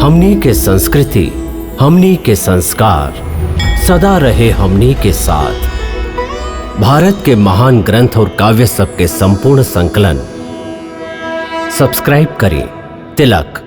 हमनी के संस्कृति, हमनी के संस्कार सदा रहे हमनी के साथ। भारत के महान ग्रंथ और काव्य सब के संपूर्ण संकलन सब्सक्राइब करें तिलक।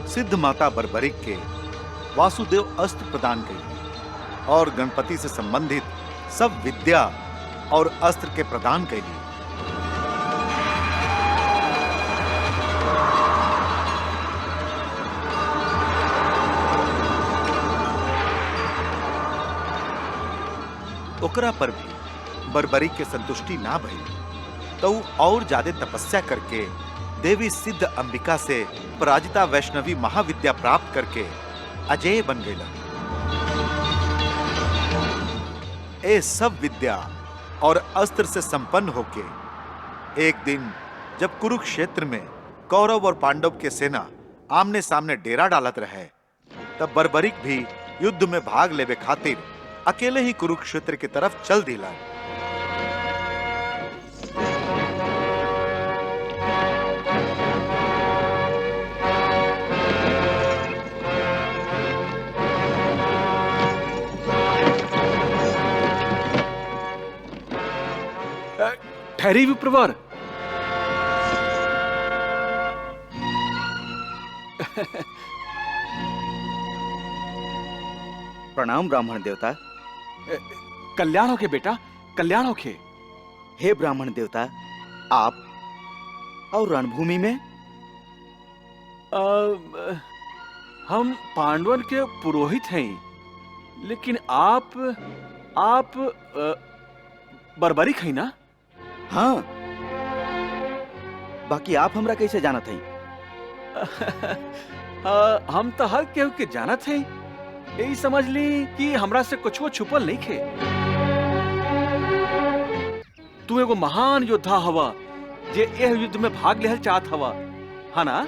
सिद्ध माता बर्बरिक के वासुदेव अस्त्र प्रदान कैली और गणपति से संबंधित सब विद्या और अस्त्र के प्रदान कैली। ओकरा पर भी बर्बरिक के संतुष्टि ना भई तो और ज्यादा तपस्या करके देवी सिद्ध अंबिका से पराजिता वैष्णवी महाविद्या प्राप्त करके अजेय बन गई। ए सब विद्या और अस्त्र से संपन्न होके एक दिन जब कुरुक्षेत्र में कौरव और पांडव के सेना आमने सामने डेरा डालत रहे, तब बर्बरिक भी युद्ध में भाग लेवे खातिर अकेले ही कुरुक्षेत्र की तरफ चल दिला। ठहरी विप्रवर। प्रणाम ब्राह्मण देवता। कल्याण हो के बेटा, कल्याण हो के। हे ब्राह्मण देवता, आप और रणभूमि में? हम पांडवन के पुरोहित हैं, लेकिन आप बर्बरिक हैं ना? हाँ, बाकी आप हमरा कैसे जानत हैं? हम तो हर केहू के जानत हैं। यही समझ ली कि हमरा से कुछ वो छुपल नहीं खे। तू एगो महान योद्धा हवा जे यह युद्ध में भाग लेहल चाहत हवा, है ना?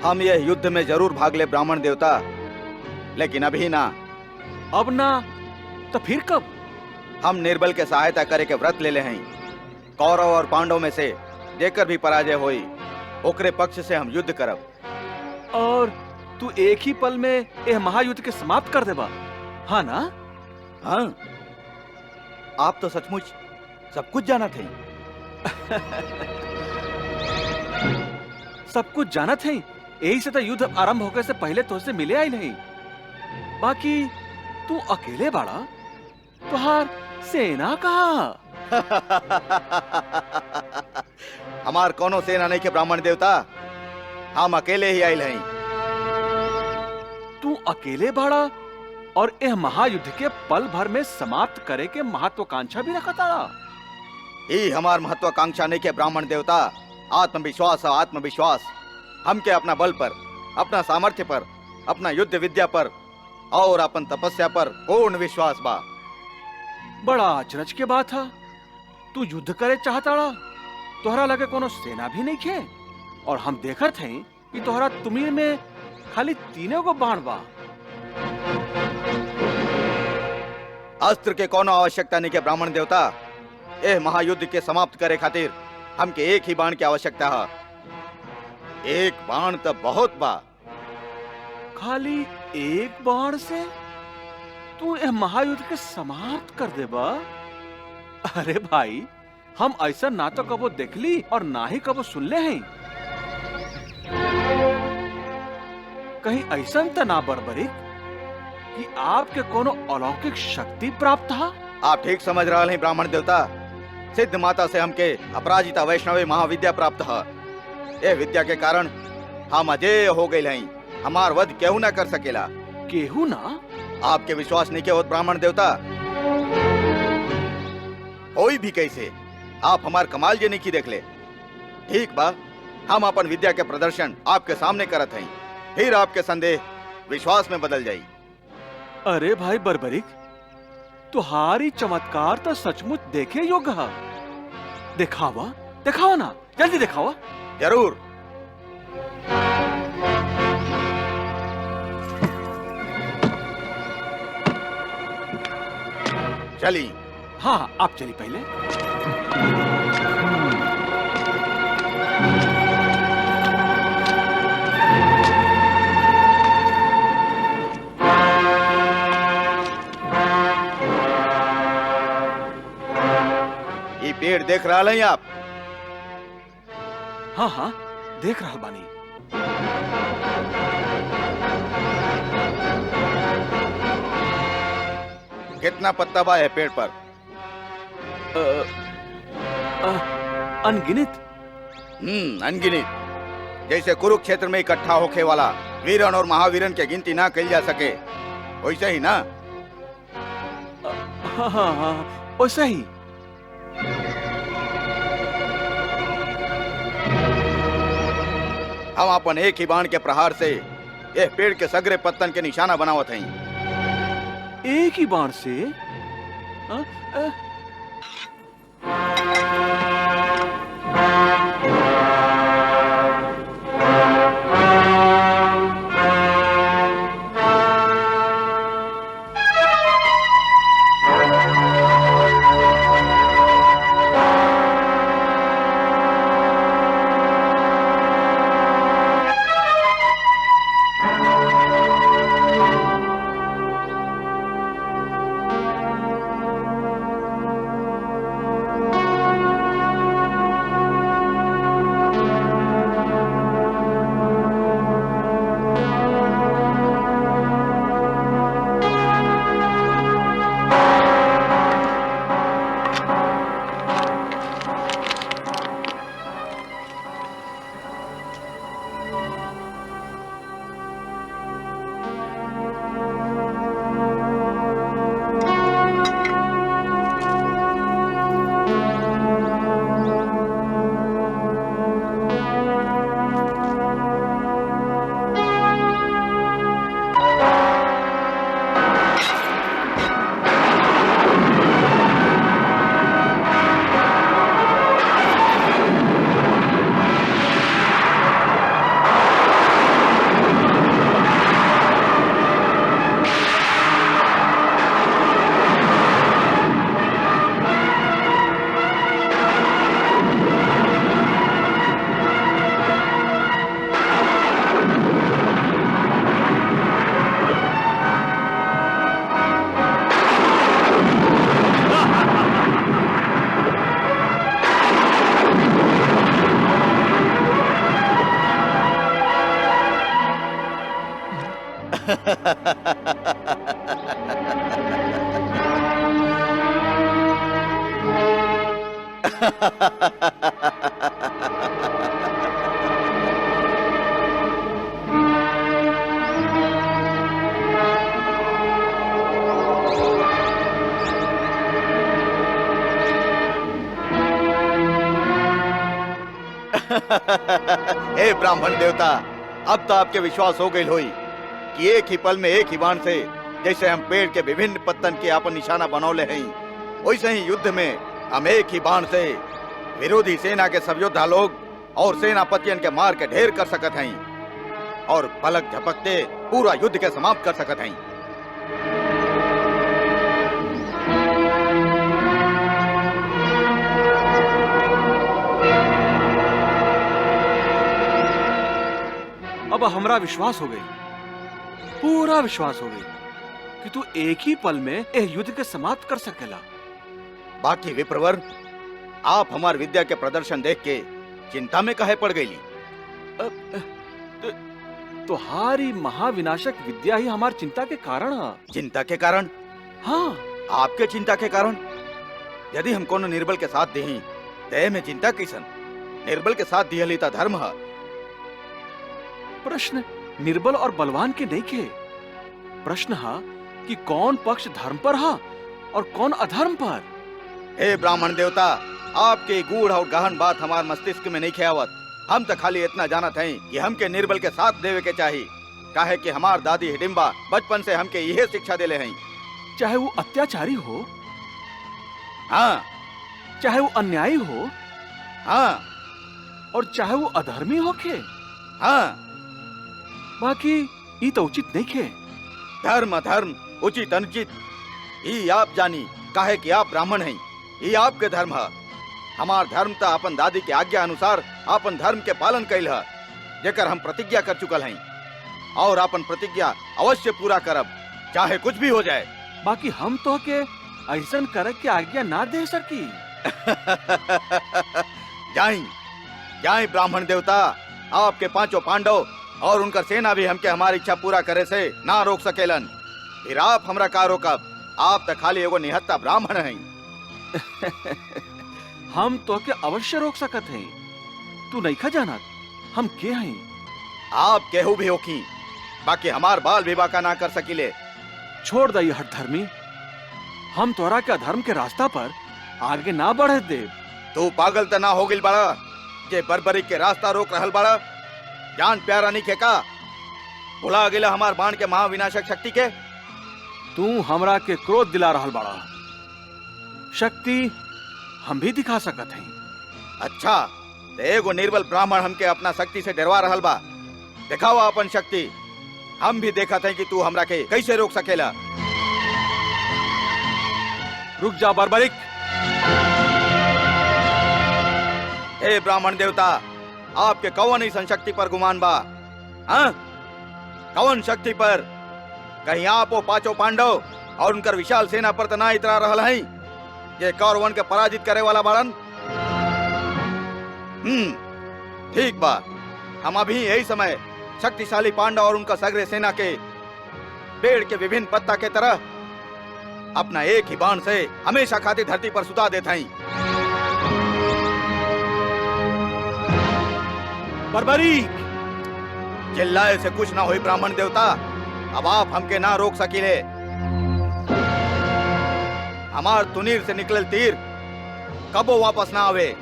हम यह युद्ध में जरूर भाग ले ब्राह्मण देवता, लेकिन अभी ना। अब ना तो फिर कब? हम निर्बल के सहायता करे के व्रत ले हैं। कौरव और पांडव में से जेकर भी पराजय होई ओकरे पक्ष से हम युद्ध करब। और तू एक ही पल में यह महायुद्ध के समाप्त कर देबा, हाँ ना? हाँ, आप तो सचमुच सब कुछ जाना थे। सब कुछ जानत है, यही से तो युद्ध आरंभ होकर से पहले तुझसे मिले आई नहीं। बाकी तू अकेले बाड़ा, तुहार सेना कहाँ? हमार कोनो सेना नहीं के ब्राह्मण देवता, हम अकेले ही आयल हैं। तू अकेले बाड़ा और यह महायुद्ध के पल भर में समाप्त करे के महत्वाकांक्षा भी रखा था। ही हमार महत्वाकांक्षा नहीं के ब्राह्मण देवता, आत्मविश्वास और आत्मविश्वास हमके अपना बल पर, अपना सामर्थ्य पर, अपना युद्ध विद्या पर और अपन तपस्या पर पूर्ण विश्वास बा। बड़ा अचरज के बात है, तू युद्ध करे चाहता, तोहरा लगे कोनो सेना भी नहीं खे, और हम देखत हैं कि तोहरा तुमीर में खाली 3 गो बाण बा। अस्त्र के कोनो आवश्यकता नहीं के ब्राह्मण देवता, एह महायुद्ध के समाप्त करे खातिर हमके एक ही बाण की आवश्यकता है। एक बाण तो बहुत बा। खाली एक बाण से तू यह महायुद्ध के समाप्त कर देबा? अरे भाई, हम ऐसा ना तो कबो देखली और ना ही कबो सुनले हैं। कहीं ऐसा तो ना बर्बरिक कि आपके कोनो अलौकिक शक्ति प्राप्त है? आप ठीक समझ रहे हैं ब्राह्मण देवता। सिद्ध माता से हमके अपराजिता वैष्णवी महाविद्या प्राप्त है। यह विद्या के कारण हम अजेय हो गए हैं। हमार वध केहू ना कर सकेला। केहू ना? आपके विश्वास नहीं के होत ब्राह्मण देवता? कोई भी कैसे? आप हमार कमाल जे नहीं की देख ले। ठीक बा, हम अपन विद्या के प्रदर्शन आपके सामने करत हैं, फिर आपके संदेह विश्वास में बदल जाई। अरे भाई बर्बरिक, तुहारी चमत्कार तो सचमुच देखे योग्य है। दिखावा, दिखावा ना, जल्दी दिखावा। जरूर। चली। हाँ, आप चली पहले। ये पेड़ देख रहा हैं आप? हाँ हाँ, देख रहा बानी। कितना पत्ता बा है पेड़ पर? अनगिनत। अनगिनत। जैसे कुरुक्षेत्र में इकट्ठा होके वाला वीरन और महावीरन के गिनती ना कही जा सके, वैसे ही ना? हाँ हाँ हाँ, वैसे ही। हम अपन एक ही बाण के प्रहार से यह पेड़ के सगरे पत्तन के निशाना बनावत हैं। एक ही बाण से? हे ब्राह्मण देवता, अब तो आपके विश्वास हो गई होई कि एक ही पल में एक ही बाण से जैसे हम पेड़ के विभिन्न पत्तन के अपन निशाना बनौले हैं, वैसे ही युद्ध में हम एक ही बाण से विरोधी सेना के सब योद्धा लोग और सेनापतियन के मार के ढेर कर सकत हैं और पलक झपकते पूरा युद्ध के समाप्त कर सकत हैं। अब हमरा विश्वास हो गई, पूरा विश्वास हो गई कि तू एक ही पल में यह युद्ध के समाप्त कर सकेला। बाकी विप्रवर, आप हमार विद्या के प्रदर्शन देख के चिंता में काहे पड़ गई? तुम्हारी महाविनाशक विद्या ही हमार चिंता के कारण है। चिंता के कारण? हाँ, आपके चिंता के कारण? यदि हम कोनो निर्बल के साथ देही ते में चिंता कैसन? निर्बल के साथ दिहली ता धर्म है। प्रश्न निर्बल और बलवान के नहीं के, प्रश्न है कि कौन पक्ष धर्म पर है और कौन अधर्म पर। हे ब्राह्मण देवता, आपके गूढ़ और गहन बात हमार मस्तिष्क में नहीं खेवत। हम तो खाली इतना जानत हैं कि हमके निर्बल के साथ देवे के चाहिए, काहे कि हमार दादी हिडिम्बा बचपन से हमके यही शिक्षा देले हैं। चाहे वो अत्याचारी हो, हाँ, चाहे वो अन्यायी हो, हाँ, और चाहे वो अधर्मी हो के, हाँ। बाकी ये तो उचित नहीं के। धर्म अधर्म, उचित अनुचित ये आप जानी, काहे कि आप ब्राह्मण हैं, ये आपके धर्म है। हमार धर्म तो अपन दादी के आज्ञा अनुसार अपन धर्म के पालन कैल है, जेकर हम प्रतिज्ञा कर चुकल हैं और अपन प्रतिज्ञा अवश्य पूरा करब, चाहे कुछ भी हो जाए। बाकी हम तो के ऐसा करे के आज्ञा ना दे सकी। जाई जाई ब्राह्मण देवता, आपके पांचों पांडव और उनका सेना भी हमके हमारी इच्छा पूरा करे से ना रोक सकेलन। फिर आप हमरा का रोकब? आप तो खाली एगो निहत्ता ब्राह्मण हैं। हम तो के अवश्य रोक सकत हैं। तू नहीं खा जानत हम के हैं? आप केहू भी होखी, बाकी हमार बाल विवाह का ना कर सकीले। छोड़ दई हठ धर्मी, हम तोरा के अधर्म के रास्ता पर आगे ना बढ़े दे। तू पागल तो ना हो गिल बड़ा जे बर्बरी के रास्ता रोक रहल बड़ा? जान प्यारा नहीं खेका, भुला गिला हमार बाण के महाविनाशक शक्ति के। तू हमरा के क्रोध दिला रहल बड़ा, शक्ति हम भी दिखा सकत हैं। अच्छा, तो एगो निर्बल ब्राह्मण हमके अपना शक्ति से डरवा रहल बा। दिखावा अपन शक्ति, हम भी देखत हैं कि तू हमरा के कैसे रोक सकेला। रुक जा बर्बरिक। हे ब्राह्मण देवता, आपके कौन ऐसा शक्ति पर गुमान बा? हाँ, कौन शक्ति पर? कहीं आप वो पांचों पांडव और उनकर विशाल सेना पर तना इतरा रहल हैं ये कौरवन के पराजित करे वाला बाड़न? ठीक बा, हम अभी यही समय शक्तिशाली पांडव और उनका सगरे सेना के पेड़ के विभिन्न पत्ता के तरह अपना एक ही बाण से हमेशा खातिर धरती पर सुता देता हैं। बर्बरीक, चिल्लाए से कुछ ना हुई ब्राह्मण देवता, अब आप हमके ना रोक सकीले। हमार तुनीर से निकलल तीर कबो वापस ना आवे।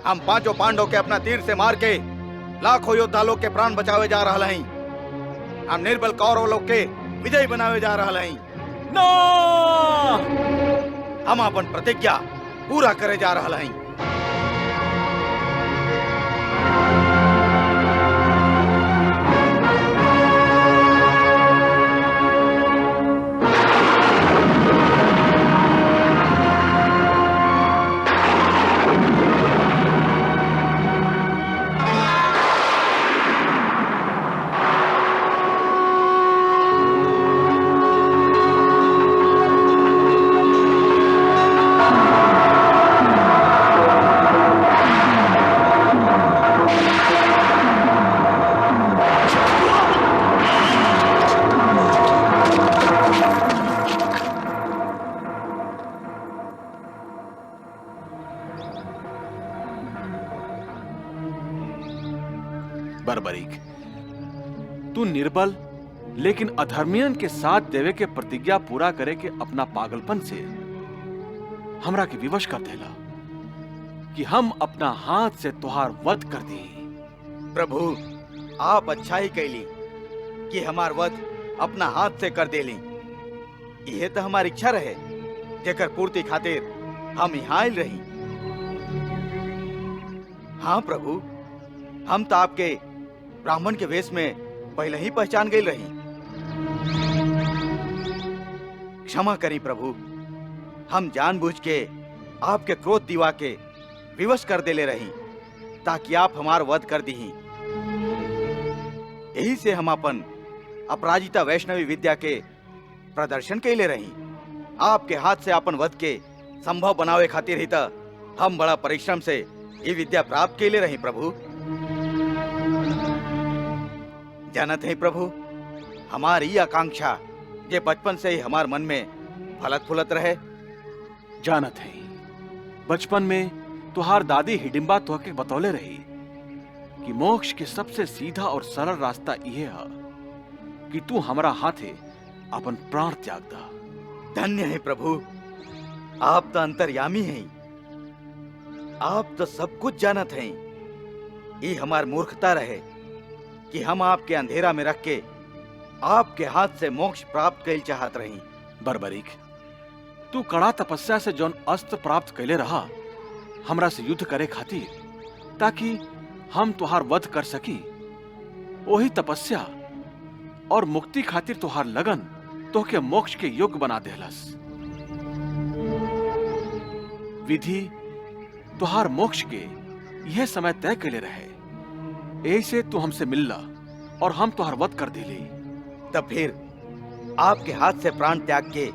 हम पांचों पांडव के अपना तीर से मार के लाखों योद्धा लोग के प्राण बचावे जा रहा हैं। हम निर्बल कौरव लोग के विजयी बनावे जा रहा हैं। ना! हम अपन प्रतिज्ञा पूरा करे जा रहा हैं। बर्बरीक, तू निर्बल लेकिन अधर्मियन के साथ देवे के प्रतिज्ञा पूरा करे के अपना पागलपन से हमरा के विवश कर देला कि हम अपना हाथ से तुहार वध कर दी। प्रभु, आप अच्छा ही कैली कि हमार वध अपना हाथ से कर देली। यह तो हमारी इच्छा रहे जेकर पूर्ति खातिर हम यहाँ आयल रही। हाँ प्रभु, हम तो आपके ब्राह्मण के वेश में पहले ही पहचान गई रही। क्षमा करी प्रभु, हम जानबूझ के आपके क्रोध दीवा के विवश कर देले रही ताकि आप हमार वध कर दी। यही से हम अपन अपराजिता वैष्णवी विद्या के प्रदर्शन कैले रही। आपके हाथ से अपन वध के संभव बनावे खातिर ही तो हम बड़ा परिश्रम से ये विद्या प्राप्त कैले रही। प्रभु जानत है प्रभु, हमारी आकांक्षा जे बचपन से ही हमार मन में फलत फुलत रहे। जानत है, बचपन में तुहार दादी हिडिंबा तोहके बतौले रही कि मोक्ष के सबसे सीधा और सरल रास्ता यह है कि तू हमरा हाथे अपन प्राण त्याग दा। धन्य है प्रभु, आप तो अंतर्यामी हैं। आप तो सब कुछ जानत हैं। ये हमार मूर्खता रहे कि हम आपके अंधेरा में रख के आपके हाथ से मोक्ष प्राप्त कैल चाहत रही। बर्बरीक, तू कड़ा तपस्या से जौन अस्त्र प्राप्त कैले रहा हमरा से युद्ध करे खातिर ताकि हम तुहार वध कर सकी, वही तपस्या और मुक्ति खातिर तुहार लगन तोहके मोक्ष के योग्य बना देहलस। विधि तुहार मोक्ष के यह समय तय कैले रहे। ऐसे तू हमसे मिलला और हम तुहार वध कर दिली। तब फिर आपके हाथ से प्राण त्याग के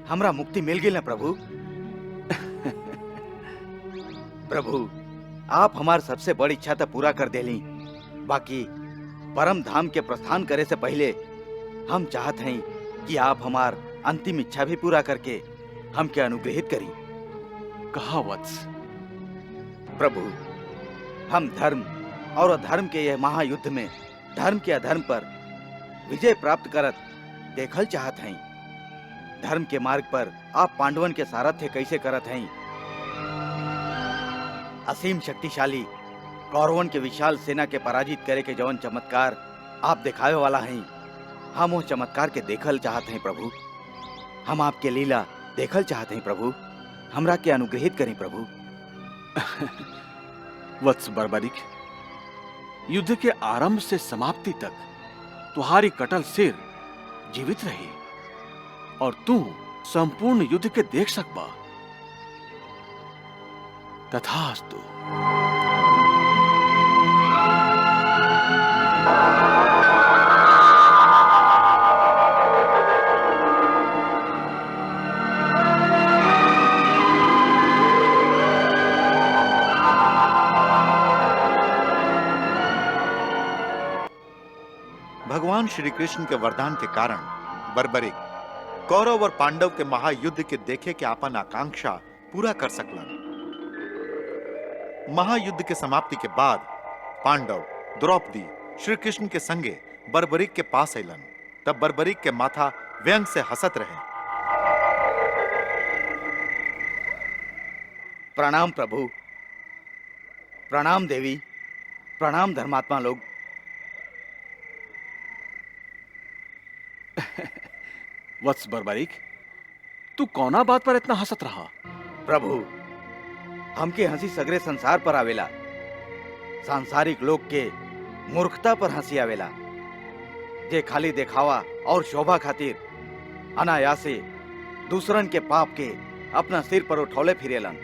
हमरा मुक्ति मिल गई ना प्रभु। प्रभु, आप हमार सबसे बड़ी इच्छा तो पूरा कर देली। बाकी परम धाम के प्रस्थान करे से पहले हम चाहत हैं कि आप हमार अंतिम इच्छा भी पूरा करके हमके अनुग्रहित करी। कहा वत्स? प्रभु, हम धर्म और अधर्म के यह महायुद्ध में धर्म के अधर्म पर विजय प्राप्त करत देखल चाहत हैं। धर्म के मार्ग पर आप पांडवन के सारथ्य कैसे करत हैं। असीम शक्तिशाली कौरवन के विशाल सेना के पराजित करे के जवन चमत्कार आप दिखावे वाला हैं, हम वो चमत्कार के देखल चाहते हैं प्रभु। हम आपके लीला देखल चाहते हैं प्रभु। हमरा के अनुग्रहित करें प्रभु। वत्स बर्बरीक, युद्ध के आरंभ से समाप्ति तक तुम्हारी कटल सिर जीवित रही और तू संपूर्ण युद्ध के देख सकबा। तथास्तु। भगवान श्री कृष्ण के वरदान के कारण बर्बरीक कौरव और पांडव के महायुद्ध के देखे के आपन आकांक्षा पूरा कर सकलन। महायुद्ध के समाप्ति के बाद पांडव द्रौपदी श्री कृष्ण के संगे बर्बरीक के पास अलन। तब बर्बरीक के माथा व्यंग से हंसत रहे। प्रणाम प्रभु, प्रणाम देवी, प्रणाम धर्मात्मा लोग। वत्स बर्बरीक, तू कौना बात पर इतना हंसत रहा? प्रभु, हमके हंसी सगरे संसार पर आवेला। सांसारिक लोग के मूर्खता पर हंसी आवेला, जे खाली दिखावा और शोभा खातिर अनायासे दूसरन के पाप के अपना सिर पर उठौले फिरेलन।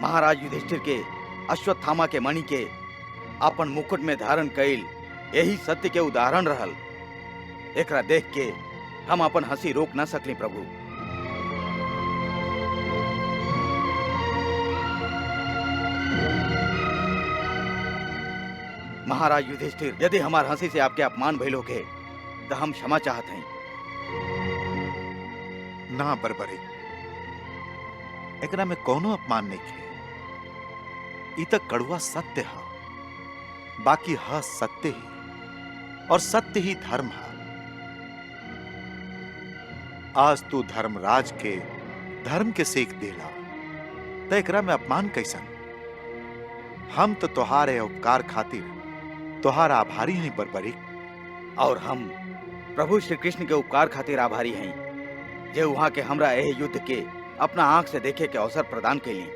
महाराज युधिष्ठिर के अश्वत्थामा के मणि के अपन मुकुट में धारण कैल यही सत्य के उदाहरण रहल। एकरा देख के हम अपन हंसी रोक न सकली प्रभु। महाराज युधिष्ठिर, यदि हमार हंसी से आपके अपमान भइल होके तो हम क्षमा चाहत हैं। ना बर्बरीक, एकरा में कोनो अपमान नहीं है। ई तक कड़वा सत्य है, बाकी है सत्य ही, और सत्य ही धर्म है। आज तू धर्मराज के धर्म के सीख देला, तो एकरा में अपमान कैसन? हम तो तोहारे उपकार खातिर तोहार आभारी हैं बर्बरिक। और हम प्रभु श्री कृष्ण के उपकार खातिर आभारी हैं, जे वहां के हमरा एह युद्ध के अपना आंख से देखे के अवसर प्रदान कैली।